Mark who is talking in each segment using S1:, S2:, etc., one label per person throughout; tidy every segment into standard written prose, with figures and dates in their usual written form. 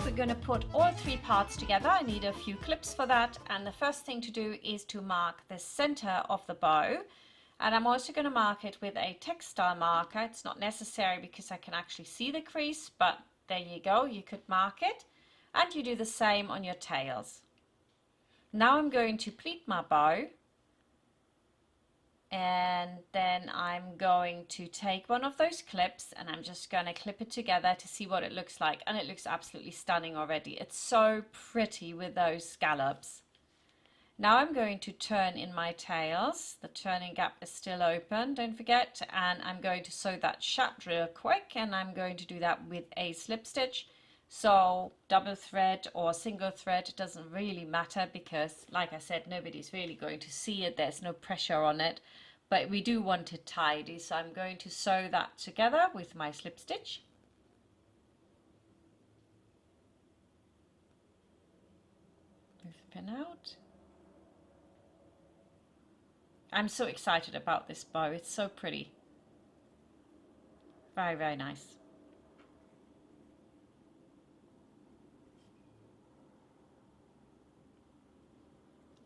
S1: we're going to put all three parts together. I need a few clips for that, and the first thing to do is to mark the center of the bow, and I'm also going to mark it with a textile marker. It's not necessary because I can actually see the crease, but there you go, you could mark it, and you do the same on your tails. Now I'm going to pleat my bow, and then I'm going to take one of those clips and I'm just going to clip it together to see what it looks like, and it looks absolutely stunning already. It's so pretty with those scallops. Now I'm going to turn in my tails. The turning gap is still open, don't forget, and I'm going to sew that shut real quick, and I'm going to do that with a slip stitch. So double thread or single thread, it doesn't really matter because, like I said, nobody's really going to see it. There's no pressure on it, but we do want it tidy. So I'm going to sew that together with my slip stitch. Move the pin out. I'm so excited about this bow. It's so pretty. Very, very nice.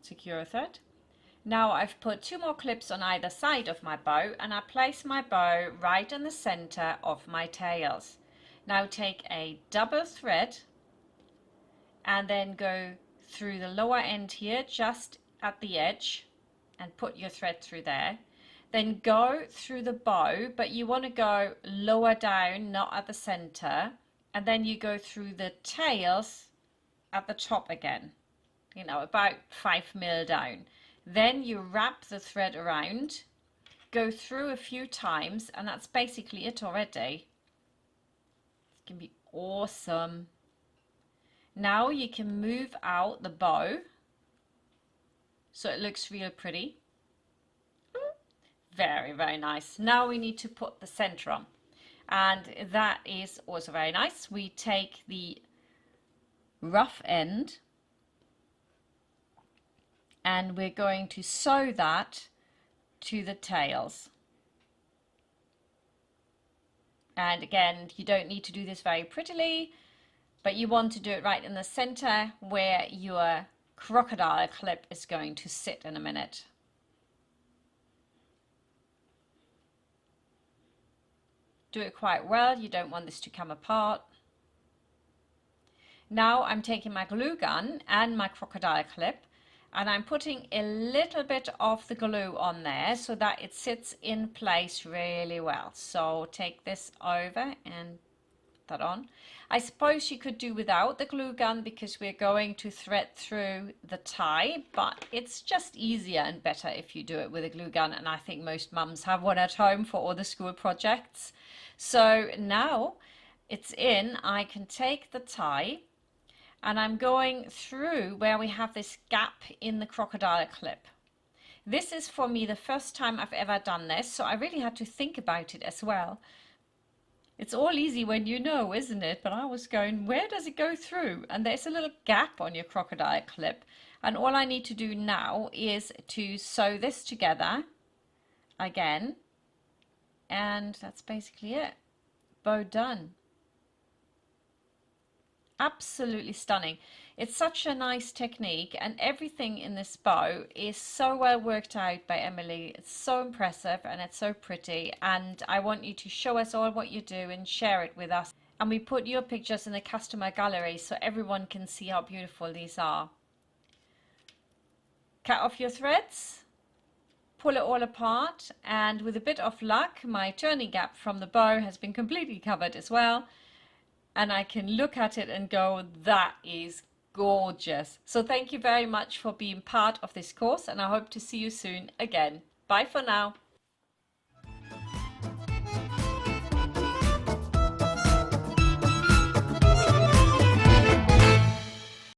S1: Secure a thread. Now I've put two more clips on either side of my bow, and I place my bow right in the center of my tails. Now take a double thread and then go through the lower end here just at the edge and put your thread through there. Then go through the bow, but you want to go lower down, not at the center, and then you go through the tails at the top again. You know, about 5 mil down. Then you wrap the thread around, go through a few times, and that's basically it already. It's gonna be awesome. Now you can move out the bow so it looks real pretty. Very, very nice. Now we need to put the center on, and that is also very nice. We take the rough end and we're going to sew that to the tails. And again, you don't need to do this very prettily, but you want to do it right in the center where your crocodile clip is going to sit in a minute. Do it quite well. You don't want this to come apart. Now I'm taking my glue gun and my crocodile clip, and I'm putting a little bit of the glue on there so that it sits in place really well. So take this over and put that on. I suppose you could do without the glue gun because we're going to thread through the tie, but it's just easier and better if you do it with a glue gun, and I think most mums have one at home for all the school projects. So now it's in, I can take the tie and I'm going through where we have this gap in the crocodile clip. This is for me the first time I've ever done this, so I really had to think about it as well. It's all easy when you know, isn't it? But I was going, where does it go through? And there's a little gap on your crocodile clip. And all I need to do now is to sew this together again. And that's basically it. Bow done. Absolutely stunning. It's such a nice technique, and everything in this bow is so well worked out by Emily. It's so impressive and it's so pretty, and I want you to show us all what you do and share it with us. And we put your pictures in the customer gallery so everyone can see how beautiful these are. Cut off your threads, pull it all apart, and with a bit of luck my turning gap from the bow has been completely covered as well. And I can look at it and go, that is gorgeous. So thank you very much for being part of this course, and I hope to see you soon again. Bye for now.